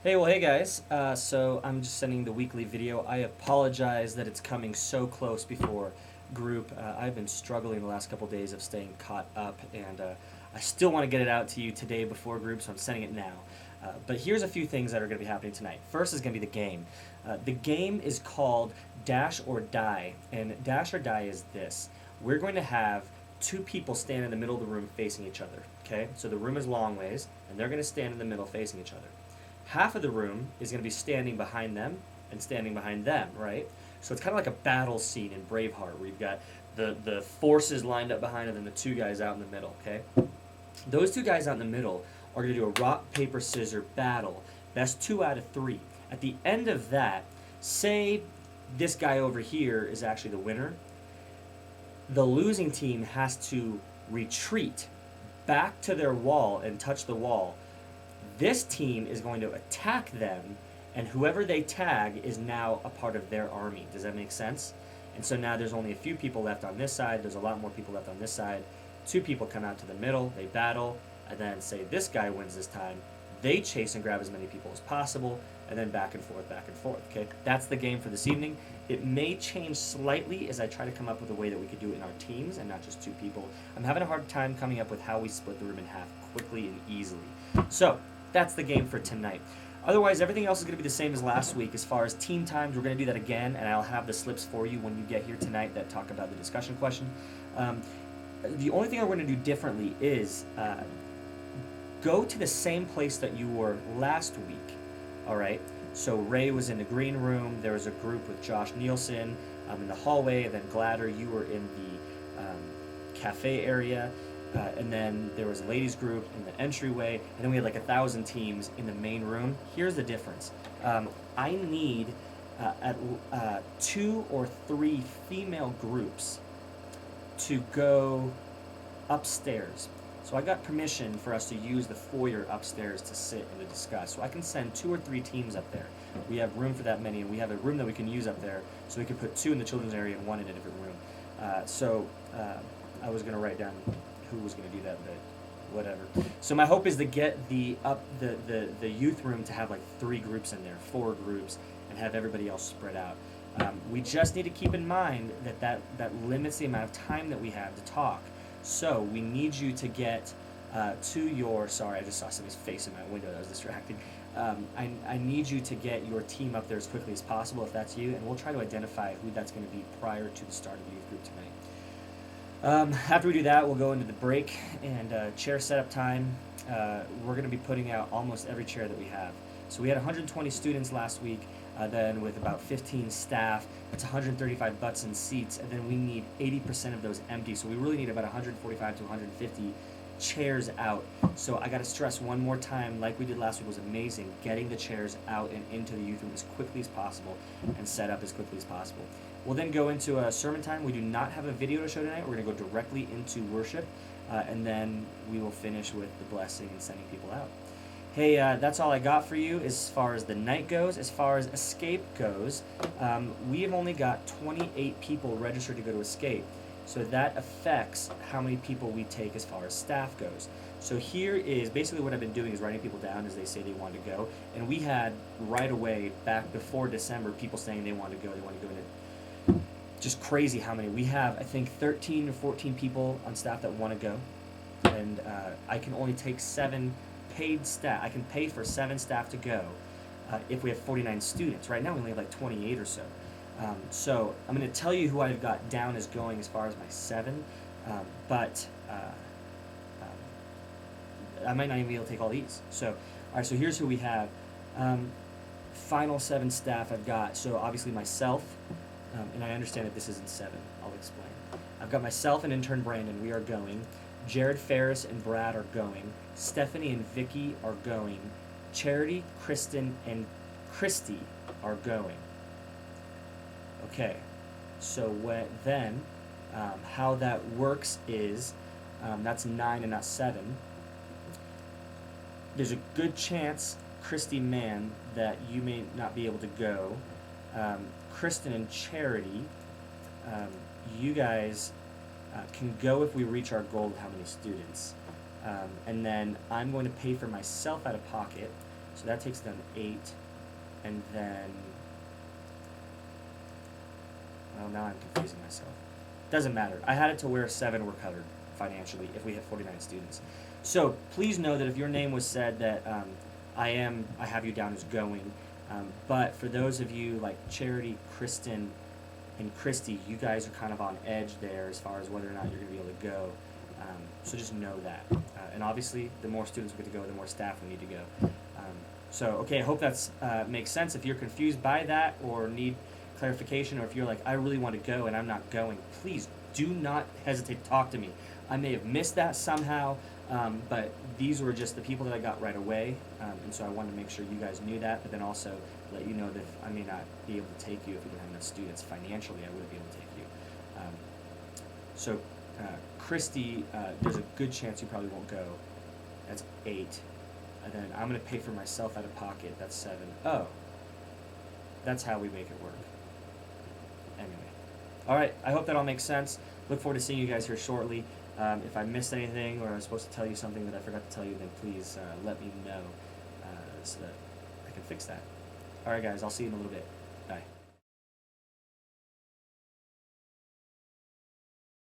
Hey guys. So I'm just sending the weekly video. I apologize that it's coming so close before group. I've been struggling the last couple days of staying caught up, and I still want to get it out to you today before group, so I'm sending it now. But here's a few things that are going to be happening tonight. First is going to be the game. The game is called Dash or Die, and Dash or Die is this. We're going to have two people stand in the middle of the room facing each other. Okay, so the room is long ways, and they're going to stand in the middle facing each other. Half of the room is going to be standing behind them and standing behind them, right? So it's kind of like a battle scene in Braveheart where you've got the forces lined up behind and then the two guys out in the middle, okay? Those two guys out in the middle are going to do a rock, paper, scissors battle. Best 2 out of 3. At the end of that, say this guy over here is actually the winner, the losing team has to retreat back to their wall and touch the wall. This team is going to attack them, and whoever they tag is now a part of their army. Does that make sense? And so now there's only a few people left on this side. There's a lot more people left on this side. Two people come out to the middle. They battle, and then say this guy wins this time. They chase and grab as many people as possible, and then back and forth, back and forth. Okay, that's the game for this evening. It may change slightly as I try to come up with a way that we could do it in our teams and not just two people. I'm having a hard time coming up with how we split the room in half quickly and easily. So that's the game for tonight. Otherwise, everything else is going to be the same as last week. As far as team times, we're going to do that again, and I'll have the slips for you when you get here tonight that talk about the discussion question. The only thing I'm going to do differently is go to the same place that you were last week. All right. So Ray was in the green room. There was a group with Josh Nielsen in the hallway, and then Gladder, you were in the cafe area. And then there was a ladies group in the entryway, and then we had like 1,000 teams in the main room. Here's the difference. I need 2 or 3 female groups to go upstairs. So I got permission for us to use the foyer upstairs to sit and to discuss. So I can send 2 or 3 teams up there. We have room for that many, and we have a room that we can use up there, so we can put 2 in the children's area and 1 in a different room. I was going to write down who was going to do that, but whatever. So my hope is to get the youth room to have like 3 groups in there, 4 groups, and have everybody else spread out. We just need to keep in mind that limits the amount of time that we have to talk. So we need you to get to your, sorry, I just saw somebody's face in my window that was distracting. I need you to get your team up there as quickly as possible if that's you, and we'll try to identify who that's going to be prior to the start of the youth group tonight. After we do that, we'll go into the break and chair setup time. We're going to be putting out almost every chair that we have. So we had 120 students last week, then with about 15 staff, that's 135 butts and seats, and then we need 80% of those empty. So we really need about 145 to 150 chairs out. So I got to stress one more time, like we did last week was amazing, getting the chairs out and into the youth room as quickly as possible and set up as quickly as possible. We'll then go into a sermon time. We do not have a video to show tonight. We're going to go directly into worship, and then we will finish with the blessing and sending people out. Hey, that's all I got for you as far as the night goes. As far as Escape goes, we have only got 28 people registered to go to Escape. So that affects how many people we take as far as staff goes. So here is basically what I've been doing is writing people down as they say they want to go. And we had right away, back before December, people saying they want to go, and just crazy how many. We have, I think, 13 or 14 people on staff that want to go. And I can only take 7 paid staff. I can pay for 7 staff to go if we have 49 students. Right now we only have like 28 or so. So I'm going to tell you who I've got down as going as far as my 7, but I might not even be able to take all these. So, all right, so here's who we have. Final 7 staff I've got. So obviously myself, and I understand that this isn't 7. I'll explain. I've got myself and intern Brandon. We are going. Jared, Ferris, and Brad are going. Stephanie and Vicky are going. Charity, Kristen, and Christy are going. Okay, so then how that works is that's 9 and not 7. There's a good chance, Christy Mann, that you may not be able to go. Kristen and Charity, you guys can go if we reach our goal of how many students. And then I'm going to pay for myself out of pocket So that takes them 8, and then, well, now I'm confusing myself. Doesn't matter. I had it to where 7 were covered financially if we hit 49 students. So please know that if your name was said that I have you down as going, but for those of you like Charity, Kristen, and Christy, you guys are kind of on edge there as far as whether or not you're going to be able to go. So just know that. And obviously, the more students we get to go, the more staff we need to go. So, okay, I hope that makes sense. If you're confused by that or need clarification, or if you're like, I really want to go and I'm not going, please do not hesitate to talk to me. I may have missed that somehow, but these were just the people that I got right away, and so I wanted to make sure you guys knew that, but then also let you know that I may not be able to take you if we don't have enough students. Financially, I wouldn't be able to take you. So, Christy, there's a good chance you probably won't go. That's 8. And then I'm going to pay for myself out of pocket. That's 7. Oh, that's how we make it work. Anyway. All right, I hope that all makes sense. Look forward to seeing you guys here shortly. If I missed anything or I was supposed to tell you something that I forgot to tell you, then please let me know so that I can fix that. All right, guys, I'll see you in a little bit. Bye.